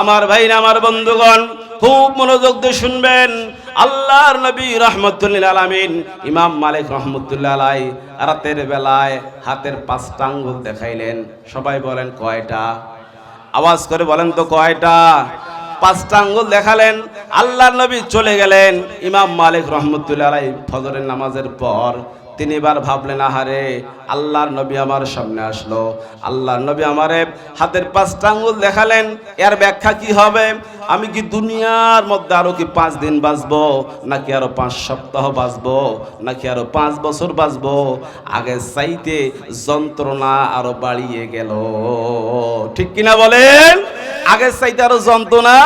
আমার ভাইরা, আমার বন্ধুগণ, খুব মনোযোগ দিয়ে শুনবেন। আল্লাহর নবী রাহমাতুল্লিল আলামিন ইমাম মালিক রাহমাতুল্লাহ আলাইহি রাতের বেলায় হাতের 5টা আঙ্গুল দেখাইলেন। সবাই বলেন কয়টা? আওয়াজ করে বলেন তো কয়টা? 5টা আঙ্গুল দেখালেন। আল্লাহর নবী চলে গেলেন। ইমাম মালিক রাহমাতুল্লাহ আলাইহি ফজরের নামাজের পর তিনবার ভাবলেন, আহারে আল্লাহর নবী আমার সামনে আসলো, আল্লাহর নবী আমারে হাতের 5টা আঙ্গুল দেখালেন, এর ব্যাখ্যা কি হবে? আমি কি দুনিয়ার মধ্যে আরো কি 5 দিন বাঁচবো, নাকি আরো 5 সপ্তাহ বাঁচবো, নাকি আরো 5 বছর বাঁচবো? আগে চাইতে যন্ত্রণা আরো বাড়িয়ে গেল। ঠিক কিনা বলেন? আগের চাইতে আরো যন্ত্রণা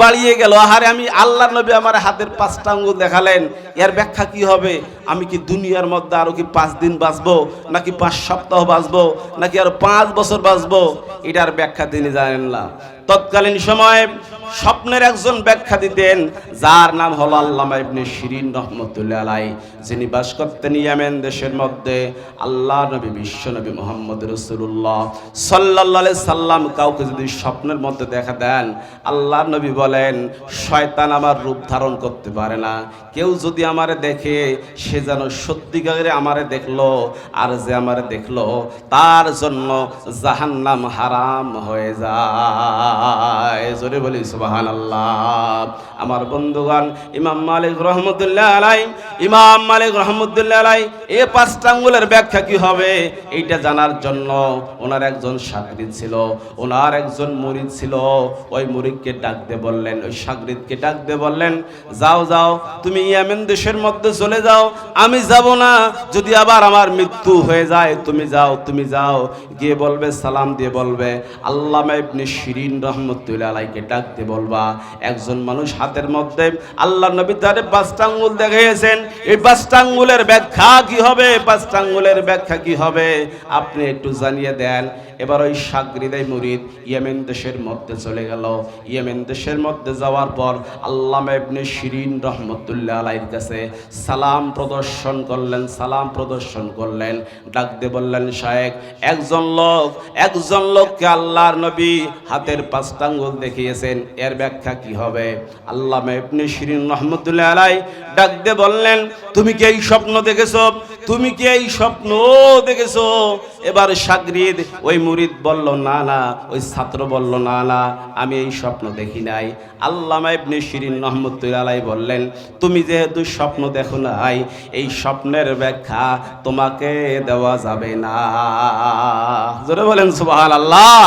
বাড়িয়ে গেল। আহারে আমি আল্লাহর নবী আমার হাতের 5টা আঙ্গুল দেখালেন, এর ব্যাখ্যা কি হবে? আমি কি দুনিয়ার মধ্যে আরো কি 5 দিন বাঁচবো, নাকি 5 সপ্তাহ বাঁচবো, নাকি আরো 5 বছর বাঁচবো? এটার ব্যাখ্যা তিনি জানেন না। তৎকালীন সময়ে স্বপ্নের একজন ব্যাখ্যা দিতেন, যার নাম হলো আল্লামা ইবনে শিরিন রহমতুল্লাহ আলাইহি, যিনি বাস করতেন ইয়েমেন দেশের মধ্যে। আল্লাহ নবী বিশ্ব নবী মুহাম্মদ রাসূলুল্লাহ সাল্লাল্লাহু আলাইহি সাল্লাম কাউকে যদি স্বপ্নের মধ্যে দেখা দেন, আল্লাহ নবী বলেন, শয়তান আমার রূপ ধারণ করতে পারে না। কেউ যদি আমারে দেখে, সে যেন সত্যিকারে আমারে দেখলো, আর যে আমারে দেখলো তার জন্য জাহান্নাম হারাম হয়ে যায়। জোরে বলি সুবহানাল্লাহ। আমার বন্ধুগণ, ইমাম মালিক রহমতুল্লাহ আলাইহি, ইমাম মালিক রহমতুল্লাহ আলাইহি এই 5টা আঙ্গুলের ব্যাখ্যা কি হবে এইটা জানার জন্য ওনার একজন শাগরিদ ছিল, ওনার একজন মুরিদ ছিল। ওই মুরিদকে ডাক দিয়ে বললেন, ওই শাগরিদকে ডাক দিয়ে বললেন, যাও যাও তুমি ইয়েমেন দেশের মধ্যে চলে যাও, আমি যাব না। যদি আবার আমার মৃত্যু হয়ে যায়, তুমি যাও, তুমি যাও, গিয়ে বলবে, সালাম দিয়ে বলবে, আল্লামা ইবনে শিরিন রহমতুল্লাহ আলাইহিকে ডাক দিয়ে বলবা, একজন মানুষ হাতের মধ্যে আল্লাহর নবী তারে 5টা আঙ্গুল দেখিয়েছেন, এই 5টা আঙ্গুলের ব্যাখ্যা কি হবে? 5টা আঙ্গুলের ব্যাখ্যা কি হবে আপনি একটু জানিয়ে দেন। এবার ওই শাগরিদ মুরিদ ইয়েমেন দেশের মধ্যে চলে গেল। ইয়েমেন দেশের মধ্যে যাওয়ার পর আল্লামা ইবনে শিরিন রহমতুল্লাহ আলাইহির কাছে সালাম প্রদর্শন করলেন, সালাম প্রদর্শন করলেন। ডাক দিয়ে বললেন, শায়েখ, একজন লোককে আল্লাহর নবী হাতের 5টা আঙ্গুল দেখিয়েছেন, এর ব্যাখ্যা কি হবে? আল্লামা ইবনে শিরিন রহমতুল্লাহ আলাইহি ডাক দিয়ে বললেন, তুমি কি এই স্বপ্ন দেখেছো? তুমি কি এই স্বপ্ন দেখেছো? এবার শাগরিদ ওই মুরিদ বলল, না না। ওই ছাত্র বলল, না না, আমি এই স্বপ্ন দেখি নাই। আল্লামা ইবনে শিরিন রহমতুল্লাহ আলাইহি বললেন, তুমি যেহেতু স্বপ্ন দেখো নাই, এই স্বপ্নের ব্যাখ্যা তোমাকে দেওয়া যাবে না। জোরে বলেন সুবহানাল্লাহ।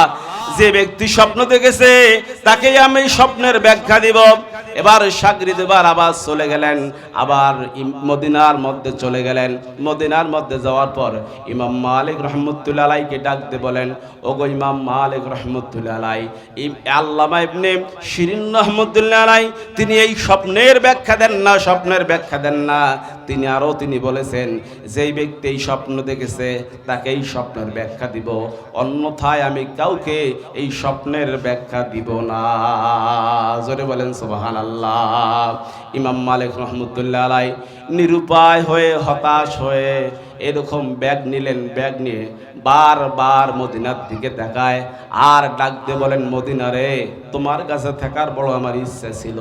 যে ব্যক্তি স্বপ্ন দেখেছে তাকে আমি স্বপ্নের ব্যাখ্যা দিব। এবার শাগরিদ এবার আবার চলে গেলেন, আবার মদিনার মধ্যে চলে গেলেন। মদিনার মধ্যে যাওয়ার পর ইমাম মালিক রহমতুল্লাহ আলাইহিকে ডাকতে বলেন, ওগো ইমাম মালিক রহমতুল্লাহ আলাইহি, আল্লামা ইবনে শিরিন রহমতুল্লাহ আলাইহি তিনি এই স্বপ্নের ব্যাখ্যা দেন না, স্বপ্নের ব্যাখ্যা দেন না। তিনি বলেছেন, যেই ব্যক্তি এই স্বপ্ন দেখেছে তাকে এই স্বপ্নের ব্যাখ্যা দিব, অন্যথায় আমি কাউকে এই স্বপ্নের ব্যাখ্যা দিব না। জোরে বলেন সুবহানাল্লাহ। ইমাম মালিক রহমতুল্লাহ আলাইহি নিরুপায় হয়ে, হতাশ হয়ে এরকম ব্যাগ নিলেন। ব্যাগ নিয়ে বারবার মদিনার দিকে তাকায় আর ডাক দিয়ে বলেন, মদিনা রে, তোমার কাছে থাকার বড় আমার ইচ্ছা ছিল,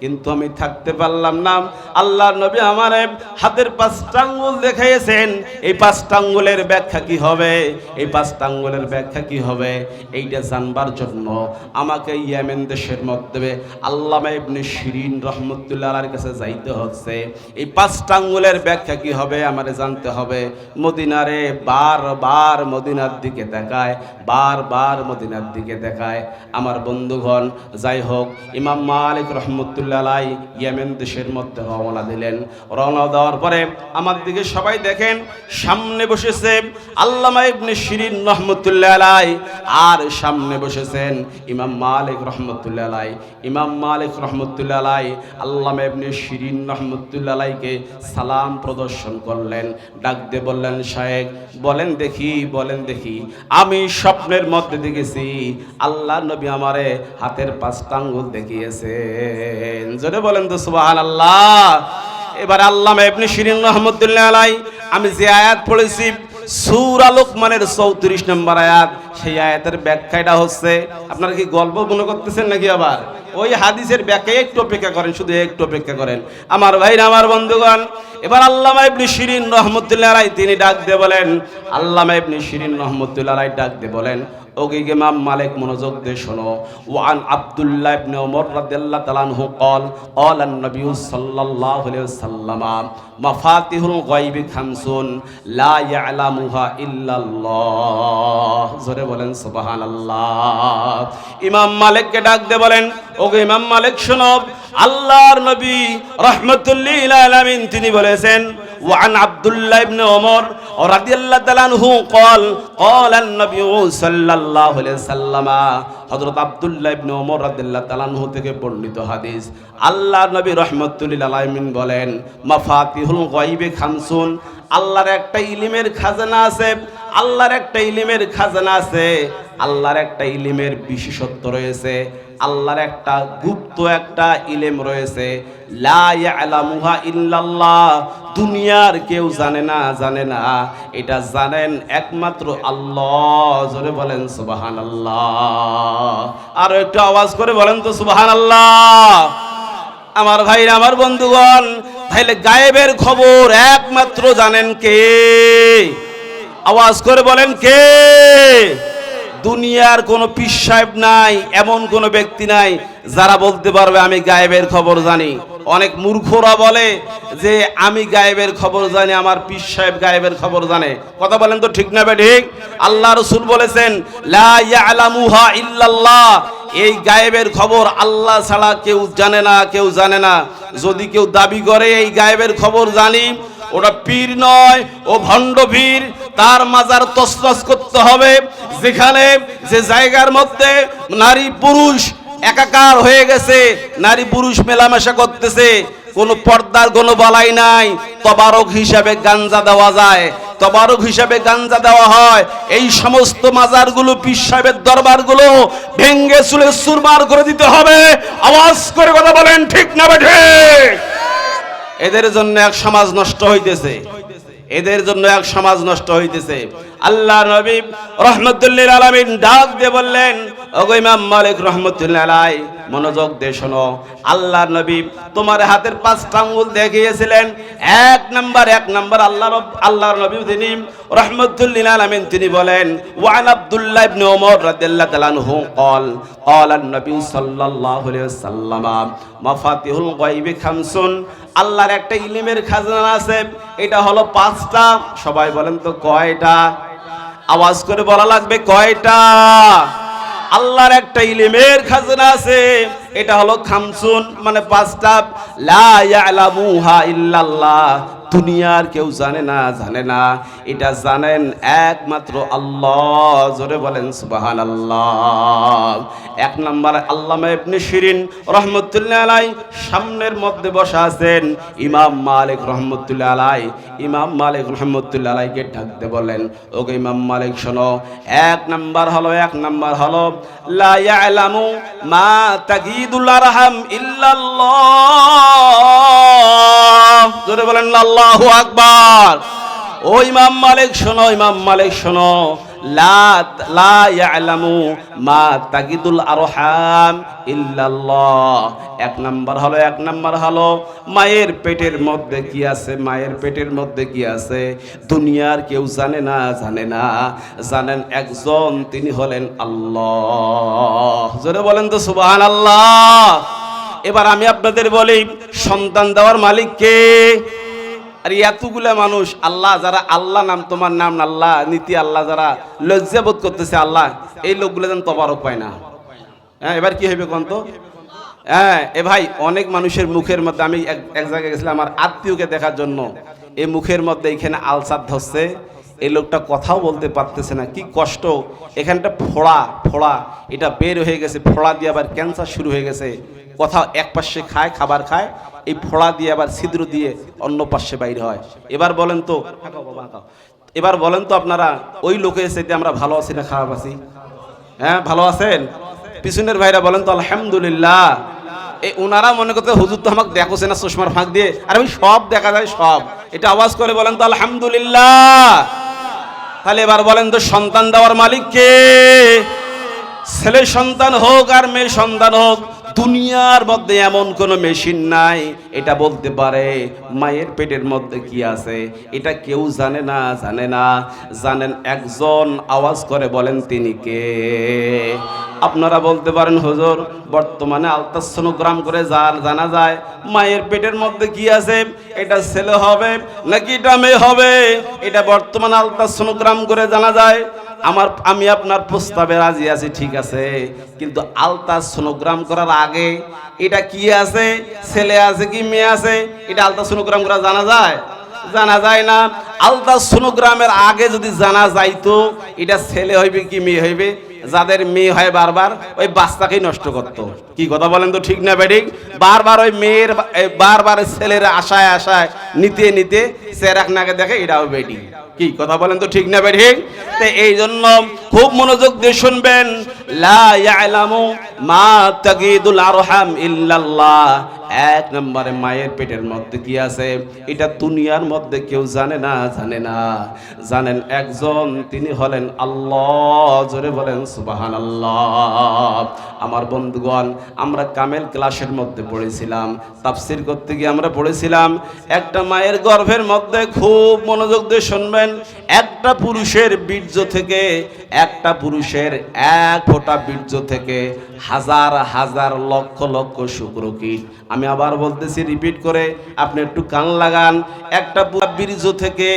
কিন্তু আমি থাকতে পারলাম না। আল্লাহর নবী আমার হাতের 5টা আঙ্গুল দেখিয়েছেন, এই 5টা আঙ্গুলের ব্যাখ্যা কি হবে? এই 5টা আঙ্গুলের ব্যাখ্যা কি হবে এইটা জানবার জন্য আমাকে ইয়েমেন দেশের মধ্যে আল্লামা ইবনে শিরিন রহমতুল্লাহ আলাইহির কাছে যাইতে হচ্ছে। এই 5টা আঙ্গুলের ব্যাখ্যা কি হবে আমারে জানতে হবে। মদিনারে বারবার মদিনার দিকে দেখায়, বারবার মদিনার দিকে দেখায়। আমার বন্ধুগণ, যাই হোক, ইমাম মালিক রহমতুল্লাহ আলাইহি ইয়েমেন দেশের মধ্যে রওনা দিলেন। রওনা দেওয়ার পরে আমার দিকে সবাই দেখেন, সামনে বসেছে আল্লামা ইবনে শিরিন রহমতুল্লাহ আলাইহি, আর সামনে বসেছেন ইমাম মালিক রহমতুল্লাহ আলাইহি। ইমাম মালিক রহমতুল্লাহ আলাইহি আল্লামা ইবনে শিরিন রহমতুল্লাহ আলাইহিকে সালাম প্রদর্শন করলেন। ডাক দিয়ে বললেন, শায়েখ, বলেন দেখি, আমি স্বপ্নের মধ্যে দেখেছি আল্লাহ নবী আমারে হাতের 5টা আঙ্গুল দেখিয়েছেন। জোরে বলেন তো সুবহানাল্লাহ। এবার আল্লামা ইবনে শিরিন রহমতুল্লাহ আলাইহি আমি যে আয়াত পড়েছি সূরা লোকমানের 34 নম্বর আয়াত, সেই আয়াতের ব্যাখ্যাটা হচ্ছে, আপনারা কি গল্প মনে করতেছেন নাকি আবার? ওই হাদিসের ব্যাখ্যা একটু অপেক্ষা করেন, শুধু একটু অপেক্ষা করেন আমার ভাইরা, আমার বন্ধুগণ। এবার আল্লামা ইবনে শিরিন রহমতুল্লাহ আলাইহি তিনি ডাক দিয়ে বলেন, আল্লামা ইবনে শিরিন রহমতুল্লাহ আলাইহি ডাক দিয়ে বলেন, ওকে ইমাম মালিক মনোযোগ দিয়ে শোনো। ওয়ান আব্দুল্লাহ ইবনে ওমর রাদিয়াল্লাহু তাআলা আনহু قال قال النبي صلى الله عليه وسلم مفاتيح الغيب خمس لا يعلمها الا الله। জোরে বলেন সুবহানাল্লাহ। ইমাম মালিককে ডাক দিয়ে বলেন, ওকে ইমাম মালিক শোনো, আল্লাহর নবী রাহমাতুল্লিল আলামিন তিনি বলেছেন, ওয়ান আব্দুল্লাহ ইবনে ওমর রাদিয়াল্লাহু তাআলা আনহু قال قال النبي صلى الله عليه وسلم, হযরত আব্দুল্লাহ ইবনে ওমর রাদিয়াল্লাহু তাআলা আনহু থেকে বর্ণিত হাদিস, আল্লাহর নবী রাহমাতুল্লিল আলামিন বলেন, মাফাতিহুল গায়বি খামসুন, আল্লাহর একটা ইলমের খাজানা আছে, আল্লাহর একটা ইলমের খাজানা আছে, আল্লাহর একটা ইলমের বিশেষত্ব রয়েছে, আল্লাহর একটা গুপ্ত একটা ইলম রয়েছে, লা ইয়ালামুহা ইল্লাল্লাহ, দুনিয়ার কেউ জানে না, জানে না, এটা জানেন একমাত্র আল্লাহ। জোরে বলেন সুবহানাল্লাহ। আর একটু আওয়াজ করে বলেন তো সুবহানাল্লাহ। আমার ভাইরা, আমার বন্ধুগণ, তাহলে গায়েবের খবর একমাত্র জানেন কে? আওয়াজ করে বলেন কে? দুনিয়ার কোনো পীর সাহেব নাই, এমন কোনো ব্যক্তি নাই যারা বলতে পারবে আমি গায়েবের খবর জানি। অনেক মূর্খরা বলে যে আমি গায়েবের খবর জানি, আমার পীর সাহেব গায়েবের খবর জানে। কথা বলেন তো ঠিক না ঠিক? আল্লাহ রাসূল বলেছেন, লা ইয়ালামুহা ইল্লাল্লাহ, এই গায়েবের খবর আল্লাহ ছাড়া কেউ জানে না, কেউ জানে না। যদি কেউ দাবি করে এই গায়েবের খবর জানি, ওটা পীর নয়, ও ভণ্ড পীর। তার মাজার তসনস করতে হবে। যেখানে যে জায়গার মধ্যে নারী পুরুষ একাকার হয়ে গেছে, নারী পুরুষ মেলামেশা করতেছে, কোনো পর্দার কোনো বালাই নাই, তবারক হিসাবে গাঞ্জা দেওয়া যায়, তবারক হিসাবে গাঞ্জা দেওয়া হয়। এই সমস্ত মাজারগুলো, পীর সাহেবের দরবারগুলো ভেঙ্গে চুলে চুরমার করে দিতে হবে। আওয়াজ করে কথা বলেন ঠিক না ঠিক? এদের জন্য এক সমাজ নষ্ট হইতেছে, এদের জন্য এক সমাজ নষ্ট হইতেছে। আল্লাহ নবী রাহমাতুল্লিল আলামিন ডাক দিয়ে বললেন, ওগো ইমাম মালিক রাহমাতুল্লাহ আলাইহি মনোযোগ দিয়ে শোনো, আল্লাহর নবী তোমার হাতের 5টা আঙ্গুল দেখিয়েছিলেন। এক নাম্বার আল্লাহর নবী তিনি রাহমাতুল্লিল আলামিন তিনি বলেন, ওয়ান আব্দুল্লাহ ইবনে ওমর রাদিয়াল্লাহু তাআলা আনহু قال قال النبي صلى الله عليه وسلم مفاتيح الغيب خمس, আল্লাহর একটা ইলমের খাজানা আছে, এটা হলো 5টা। সবাই বলেন তো কয়টা? আওয়াজ করে বলা লাগবে কয়টা? আল্লাহর একটা ইলমের খাজানা আছে, এটা হলো খামসুন, মানে 5টা। লা ইয়ালামুহা ইল্লাল্লাহ, দুনিয়ার কেউ জানে না, জানে না, এটা জানেন একমাত্র আল্লাহ। জোরে বলেন সুবহানাল্লাহ। এক নম্বর আল্লামা ইবনে শিরিন রহমতুল্লাহ আলাইহি সামনের মধ্যে বসা আছেন ইমাম মালিক রহমতুল্লাহ আলাইহি। ইমাম মালিক রহমতুল্লাহ আলাইহিকে ডাকতে বলেন, ওকে ইমাম মালিক শোনো, এক নাম্বার হলো লা ইয়ালামু মা তাগীদুল আরহাম ইল্লাল্লাহ। জোরে বলেন আল্লাহু আকবার। ও ইমাম মালিক শোনো, লা ইয়ালামু মা তাগীদুল আরহাম ইল্লাল্লাহ। এক নাম্বার হলো মায়ের পেটের মধ্যে কি আছে, মায়ের পেটের মধ্যে কি আছে দুনিয়ার কেউ জানে না, জানেন একজন, তিনি হলেন আল্লাহ। জোরে বলেন তো সুবহানাল্লাহ। এবার আমি আপনাদের বলি, সন্তান দেওয়ার মালিক কে? আর এতগুলা মানুষ আল্লাহ, যারা আল্লাহ নাম, তোমার নাম আল্লাহ, নীতি আল্লাহ, যারা লজ্জাবোধ করতেছে আল্লাহ, এই লোকগুলো যেন তবারক পায় না। হ্যাঁ, এবার কি হবে কোন তো? হ্যাঁ এ ভাই, অনেক মানুষের মুখের মধ্যে, আমি এক জায়গায় গেছিলাম আমার আত্মীয়কে দেখার জন্য, এই মুখের মধ্যে এখানে আলসার ধরছে, এই লোকটা কথাও বলতে পারতেছে না, কি কষ্ট। এখানটা ফোড়া এটা বের হয়ে গেছে, ফোড়া দিয়ে আবার ক্যান্সার শুরু হয়ে গেছে। কথা এক পাশে খায়, খাবার খায়, এই ফোড়া দিয়ে আবার ছিদ্র দিয়ে অন্য পাশে বাইরে হয়। এবার বলেন তো আপনারা, ওই লোকের সাথে আমরা ভালো আছি না খারাপ আছি? হ্যাঁ, ভালো আছেন? পিছনের ভাইরা বলেন তো আলহামদুলিল্লাহ। এই ওনারা মনে করতে হুজুর তো আমাকে দেখোছে না চশমার ফাঁক দিয়ে, আর আমি সব দেখা যায় সব। এটা আওয়াজ করে বলেন তো আলহামদুলিল্লাহ। তাহলে এবার বলেন তো সন্তান দেওয়ার মালিক কে? ছেলে সন্তান হোক আর মেয়ে সন্তান হোক, দুনিয়ার মধ্যে এমন কোনো মেশিন নাই এটা বলতে পারে মায়ের পেটের মধ্যে কি আছে। এটা কেউ জানে না, জানে না। জানেন একজন, আওয়াজ করে বলেন তিনি কে? আপনারা বলতে পারেন হুজুর বর্তমানে আলট্রাসোনোগ্রাম করে জানা যায় মায়ের পেটের মধ্যে কি আছে, এটা ছেলে হবে নাকি এটা মেয়ে হবে, এটা বর্তমানে আলট্রাসোনোগ্রাম করে জানা যায়। আমি আপনার প্রস্তাবে রাজি আছি, ঠিক আছে, কিন্তু আলট্রাসোনোগ্রাম করার আগে এটা কি আছে, ছেলে আছে কি মেয়ে আছে, এটা আলট্রাসোনোগ্রাম করা জানা যায়? জানা যায় না। আলট্রাসোনোগ্রামের আগে যদি জানা যাইতো এটা ছেলে হইবে কি মেয়ে হইবে, যাদের মেয়ে হয় বারবার ওই বাচ্চাকেই নষ্ট করতো। কি কথা বলেন তো, ঠিক না বেঠিক? বারবার ওই মেয়ের বারবার ছেলের আশায় আশায় নিতে নিতে চেরাক নাকে দেখে এটাও বেটি। কি কথা বলেন তো, ঠিক না বেঠিক? তো এই জন্য খুব মনোযোগ দিয়ে শুনবেন, লা ইয়ালামু মা তাগিদুল আরহাম ইল্লাল্লাহ। এক নম্বরে মায়ের পেটের মধ্যে কি আছে এটা দুনিয়ার মধ্যে কেউ জানে না, জানে না। জানেন একজন, তিনি হলেন আল্লাহ। জোরে বলেন সুবহানাল্লাহ। আমার বন্ধুগণ, আমরা কামেল ক্লাসের মধ্যে পড়েছিলাম, তাফসীর করতে গিয়ে আমরা পড়েছিলাম একটা মায়ের গর্ভের মধ্যে, খুব মনোযোগ দিয়ে শুনবেন, একটা পুরুষের বীর্য থেকে, একটা পুরুষের এক ফোঁটা বীর্য থেকে হাজার হাজার লক্ষ লক্ষ শুক্রকীট। আমি আবার বলতেছি, রিপিট করে আপনি একটু কান লাগান। একটা বীর্য থেকে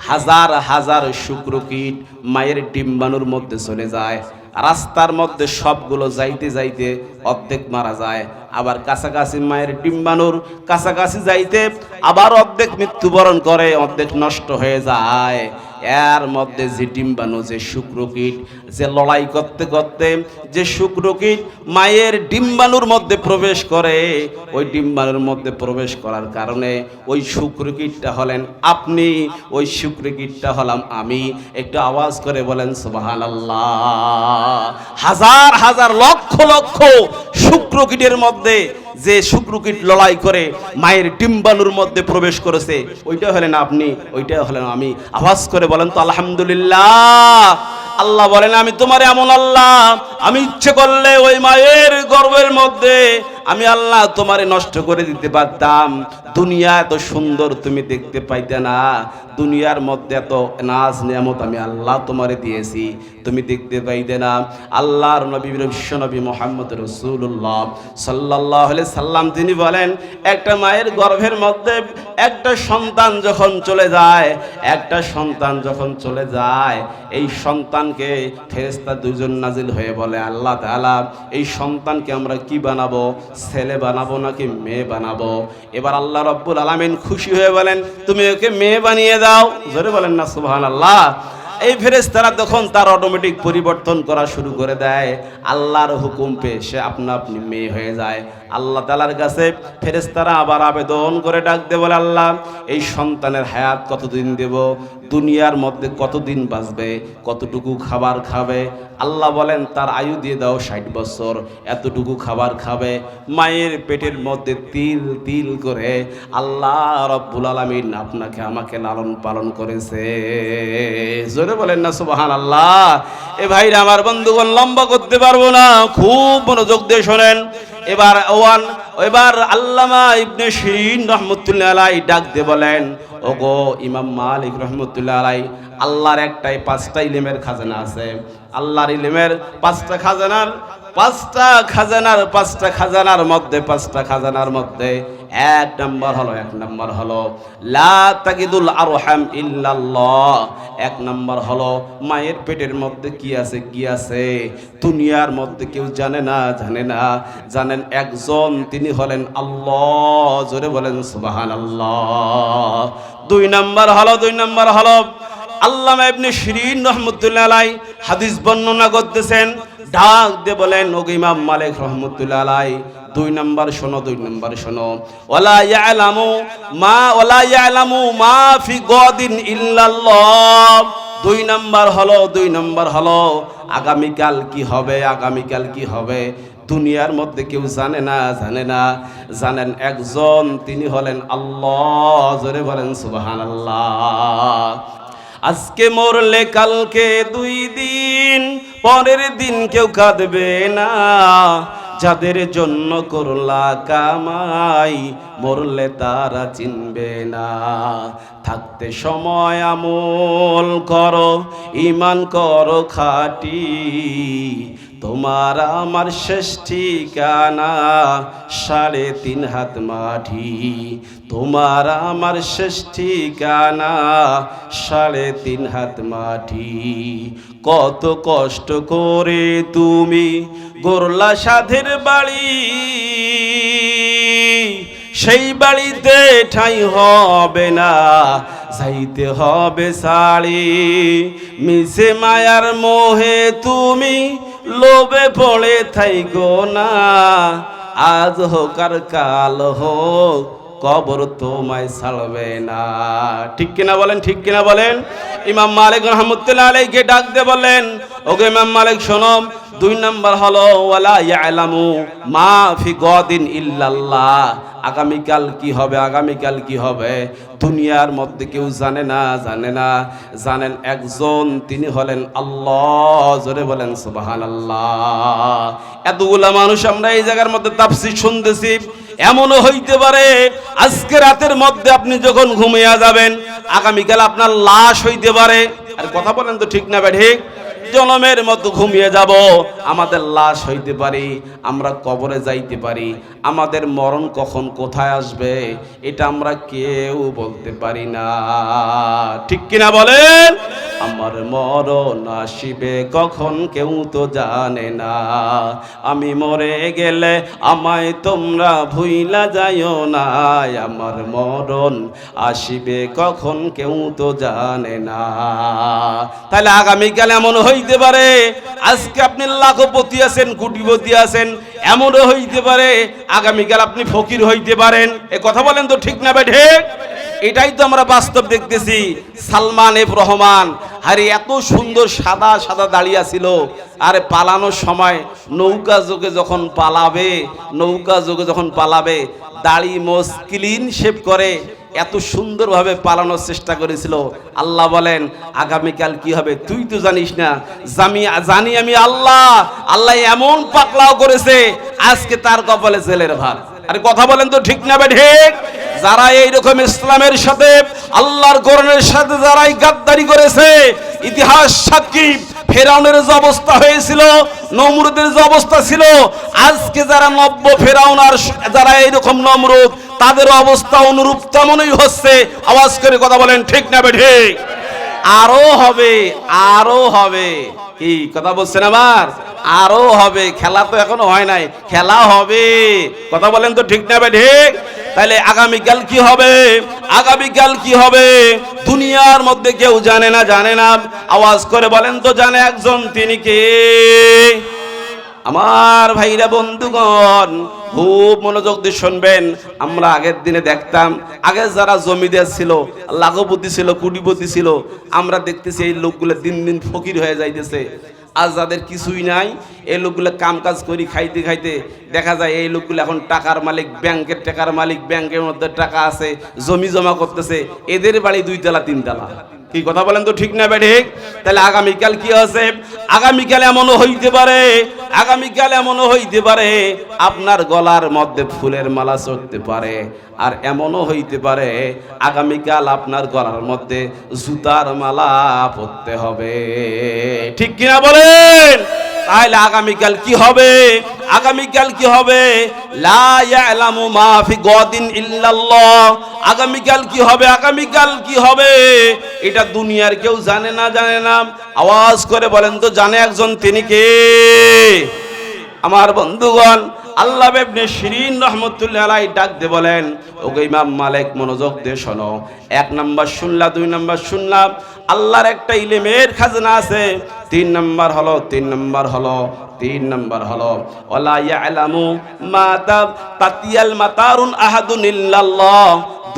হাজার হাজার শুক্রকীট মায়ের ডিম্বাণুর মধ্যে চলে যায়। রাস্তার মধ্যে সবগুলো যাইতে যাইতে অর্ধেক মারা যায়, আবার কাছাকাছি মায়ের ডিম্বাণুর কাছাকাছি যাইতে আবার অর্ধেক মৃত্যুবরণ করে, অর্ধেক নষ্ট হয়ে যায়। এর মধ্যে যে ডিম্বাণু, যে শুক্রকীট, যে লড়াই করতে করতে যে শুক্রকীট মায়ের ডিম্বাণুর মধ্যে প্রবেশ করে, ওই ডিম্বাণুর মধ্যে প্রবেশ করার কারণে ওই শুক্রকীটটা হলেন আপনি, ওই শুক্রকীটটা হলাম আমি। একটু আওয়াজ করে বলেন সুবহানাল্লাহ। হাজার হাজার লক্ষ লক্ষ শুক্রকীটের মধ্যে যে শুক্রকীট লড়াই করে মায়ের ডিম্বাণুর মধ্যে প্রবেশ করেছে, ওইটা হলেন আপনি, ওইটা হলেন আমি। আওয়াজ করে বলেন তো আলহামদুলিল্লাহ। আল্লাহ বলেন, আমি তোমার এমন আল্লাহ, আমি ইচ্ছে করলে ওই মায়ের গর্ভের মধ্যে আমি আল্লাহ তোমারে নষ্ট করে দিতে পারতাম। দুনিয়া এত সুন্দর তুমি দেখতে পাইতে না, দুনিয়ার মধ্যে এত নাজ নিয়ামত আমি আল্লাহ তোমারে দিয়েছি, তুমি দেখতে পাইতে না। আল্লাহর নবী বিশ্ব নবী মুহাম্মদ রাসূলুল্লাহ সাল্লাল্লাহু আলাইহি সাল্লাম তিনি বলেন, একটা মায়ের গর্ভের মধ্যে একটা সন্তান যখন চলে যায়, একটা সন্তান যখন চলে যায়, এই সন্তানকে ফেরেশতা দুজন নাজিল হয়ে বলে, আল্লাহ তাআলা এই সন্তানকে আমরা কি বানাবো, ছেলে বানাবো নাকি মেয়ে বানাবো? এবার আল্লাহ রাব্বুল আলামিন খুশি হয়ে বলেন, তুমি ওকে মেয়ে বানিয়ে দাও। জোরে বলেন না সুবহানাল্লাহ। এই ফেরেশতারা তখন তার অটোমেটিক পরিবর্তন করা শুরু করে দেয়, আল্লাহর হুকুম পেয়ে সে আপনা আপনি মেয়ে হয়ে যায়। আল্লাহ তাআলার কাছে ফেরেশতারা আবার আবেদন করে ডাক দিয়ে বলে, আল্লাহ এই সন্তানের হায়াত কতদিন দেব, দুনিয়ার মধ্যে কতদিন বাঁচবে, কতটুকু খাবার খাবে? আল্লাহ বলেন, তার আয়ু দিয়ে দাও 60 বছর, এতটুকু খাবার খাবে। মায়ের পেটের মধ্যে তিল তিল করে আল্লাহ রব্বুল আলামিন আপনাকে আমাকে লালন পালন করেছে। জোরে বলেন না সুবহানাল্লাহ। এ ভাইরা আমার বন্ধুগণ, লম্বা করতে পারবো না, খুব মনোযোগ দিয়ে শোনেন। এবার আল্লামা ইবনে শিরিন রহমতুল্লাহ আলাইহি ডাক দিয়ে বলেন, ওগো ইমাম মালিক রহমতুল্লাহ আলাইহি, আল্লাহর একটাই 5টা ইলমের খাজানা আছে। আল্লাহর ইলমের 5টা খাজানার মধ্যে এক নম্বর হলো লা তাকিদুল আরহাম ইল্লাল্লাহ। এক নম্বর হলো মায়ের পেটের মধ্যে কি আছে দুনিয়ার মধ্যে কেউ জানে না। জানেন একজন, তিনি হলেন আল্লাহ। জোরে বলেন সুবহানাল্লাহ। 2 নম্বর হলো আল্লামা ইবনে শিরিন রাহমাতুল্লাহ আলাইহি হাদিস বর্ণনা করতেছেন, ডাক দিয়ে বলেন, ওগো ইমাম মালিক রাহমাতুল্লাহ আলাইহি, 2 নম্বর শোনো, ওয়ালা ইয়ালামু মা ফি গাদিন ইল্লাল্লাহ। 2 নম্বর হলো আগামীকাল কি হবে দুনিয়ার মধ্যে কেউ জানে না। জানেন একজন, তিনি হলেন আল্লাহ। জোরে বলেন সুবহানাল্লাহ। আজকে মরলে কালকে 2 দিন, পরের দিন কেউ কাঁদবে না। যাদের জন্য করলা কামাই, মরলে তারা চিনবে না। থাকতে সময় আমল করো, ঈমান করো খাঁটি, তোমার আমার শেষ ঠিকানা 3.5 হাত মাটি। তোমার আমার শেষ ঠিকানা 3.5 হাত মাটি। কত কষ্ট করে তুমি গড়লা সাধের বাড়ি, সেই বাড়িতে ঠাঁই হবে না, যাইতে হবে সাড়ি। মিশে মায়ার মোহে তুমি লোভে পড়ে থাইকো না, আজ হোক আর কাল হোক কবর তোমায় ছাড়বে না। ঠিক কিনা বলেন, ঠিক কিনা বলেন? ইমাম মালিক রহমতুল্লাহ আলাইহিকে ডাক দিয়ে বলেন, ওগো ইমাম মালিক শোনো, 2 নাম্বার হলো ওয়ালা ইয়ালামু মা ফি গাদিন ইল্লাল্লাহ। আগামীকাল কি হবে, আগামীকাল কি হবে দুনিয়ার মধ্যে কেউ জানে না, জানে না। জানেন একজন, তিনি হলেন আল্লাহ। জোরে বলেন সুবহানাল্লাহ। এতগুলা মানুষ আমরা এই জায়গার মধ্যে তাফসীর শুনতেছি, এমনও হইতে পারে আজকে রাতের মধ্যে আপনি যখন ঘুমিয়ে যাবেন, আগামীকাল আপনার লাশ হইতে পারে। আর কথা বলেন তো ঠিক না ঠিক? জনমের মতো ঘুমিয়ে যাব, আমাদের লাশ হইতে পারি, আমরা কবরে যাইতে পারি। আমাদের মরণ কখন কোথায় আসবে এটা আমরা কেউ বলতে পারি না। ঠিক কিনা বলেন? আমার মরণ আসিবে কখন কেউ তো জানে না। আমি মরে গেলে আমায় তোমরা ভুইলা যাইও না। আমার মরণ আসিবে কখন কেউ তো জানে না। তাহলে আগামীকাল এমন হইতে পারে, আজকে আপনি লাখপতি আছেন, কোটিপতি আছেন, এমনও হইতে পারে আগামীকাল আপনি ফকির হইতে পারেন। এ কথা বলেন তো ঠিক না ঠিক? এটাই তো আমরা বাস্তব দেখতেছি। সালমান এফ রহমান, আরে এত সুন্দর সাদা সাদা দাঁড়িয়ে ছিল, আরে পালানোর সময় নৌকা যোগে যখন পালাবে দাড়ি মোছ ক্লিন শেভ করে এত সুন্দরভাবে পালানোর চেষ্টা করেছিল। আল্লাহ বলেন আগামীকাল কি হবে তুই তো জানিস না, জানি আমি আল্লাহ। আল্লাহ এমন পাকলাও করেছে আজকে তার কপালে জেলের ভাত। আরে কথা বলেন তো ঠিক না ঠিক? যারা এইরকম ইসলামের সাথে আল্লাহর কোরআনের সাথে যারাই গাদ্দারি করেছে, ইতিহাস সাক্ষী ফেরাউনের যে অবস্থা হয়েছিল, নমরুদের যে অবস্থা ছিল, আজকে যারা নব্য ফেরাউন আর যারা এইরকম নমরুদ, তাদের অবস্থা অনুরূপ তেমনই হচ্ছে। আওয়াজ করে কথা বলেন ঠিক না ঠিক? আরো হবে, আরো হবে। কি কথা বলছেন আমার? আরো হবে। খেলা তো এখনো হয় নাই, খেলা হবে। কথা বলেন তো ঠিক না ঠিক? তাহলে আগামীকাল কি হবে, আগামীকাল কি হবে দুনিয়ার মধ্যে কেউ জানে না, জানে না। আওয়াজ করে বলেন তো জানে একজন, তিনি কে? আমার ভাইরা বন্ধুগণ খুব মনোযোগ দিয়ে শুনবেন। আমরা আগের দিনে দেখতাম, আগে যারা জমিদার ছিল, লাখপতি ছিল, কোটিপতি ছিল, আমরা দেখতেছি এই লোকগুলো দিন দিন ফকির হয়ে যাইতেছে। আজ যাদের কিছুই নাই, এই লোকগুলো কাম কাজ করি খাইতে খাইতে দেখা যায় এই লোকগুলো এখন টাকার মালিক, ব্যাংকের টাকার মালিক, ব্যাংকের মধ্যে টাকা আছে, জমি জমা করতেছে। এদের বাড়ি 2 তলা 3 তলা। কি কথা বলেন তো ঠিক না ঠিক? তাহলে আগামীকাল কি আছে? আগামীকাল এমনও হইতে পারে, আগামীকাল এমনও হইতে পারে আপনার গলার মধ্যে ফুলের মালা চড়তে পারে, আর এমনও হইতে পারে আগামীকাল আপনার গলার মধ্যে জুতার মালা পরতে হবে। ঠিক কিনা বলেন? তাহলে আগামীকাল কি হবে? আগামীকাল কি হবে? লা ইয়ালামু মা ফি গাদিন ইল্লাল্লাহ। আগামীকাল কি হবে, আগামীকাল কি হবে এটা দুনিয়ার কেউ জানে না, জানে না। আওয়াজ করে বলেন তো জানে একজন, তিনি কে? আমার বন্ধুগণ আল্লাহ ইবনে শিরিন রাহমাতুল্লাহ আলাইহি ডাক দিয়ে বলেন, ওগো ইমাম মালিক মনোযোগ দিয়ে শোনো। 1 নাম্বার শুনলা, 2 নাম্বার শুনলাম, আল্লাহর একটা ইলমের খাজনা আছে। 3 নাম্বার হলো ওয়ালা ইয়ালামু মা তাতিয়াল মাতারুন আহাদুন ইল্লাল্লাহ।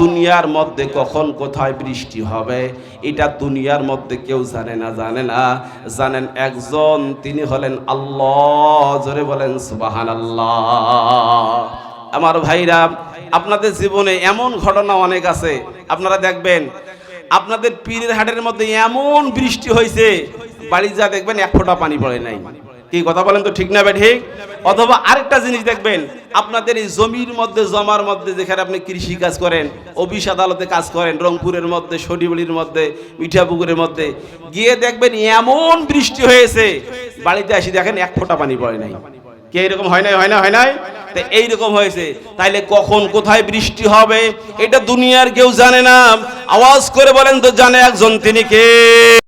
দুনিয়ার মধ্যে কখন কোথায় বৃষ্টি হবে এটা দুনিয়ার মধ্যে কেউ জানে না, জানে না। জানেন একজন, তিনি হলেন আল্লাহ। জোরে বলেন সুবহানাল্লাহ। আমার ভাইরা, আপনাদের জীবনে এমন ঘটনা অনেক আছে, আপনারা দেখবেন আপনাদের পীরের হাটের মধ্যে এমন বৃষ্টি হয়েছে, বাড়ি যা দেখবেন এক ফোঁটা পানি পড়ে নাই। কি কথা বলেন তো, ঠিক না বে ঠিক? অথবা আরেকটা জিনিস দেখবেন, আপনাদের এই জমির মধ্যে, জমার মধ্যে, যেখানে আপনি কৃষি কাজ করেন, অফিস আদালতে কাজ করেন, রংপুরের মধ্যে, শনিবলির মধ্যে, মিঠাপুকুরের মধ্যে গিয়ে দেখবেন এমন বৃষ্টি হয়েছে, বাড়িতে আসি দেখেন এক ফোঁটা পানি পড়ে নাই। কি এরকম হয় নাই? হয় না? হয় নাই? তো এইরকম হয়েছে। তাইলে কখন কোথায় বৃষ্টি হবে এটা দুনিয়ার কেউ জানে না। আওয়াজ করে বলেন তো, জানে একজন, তিনি কে?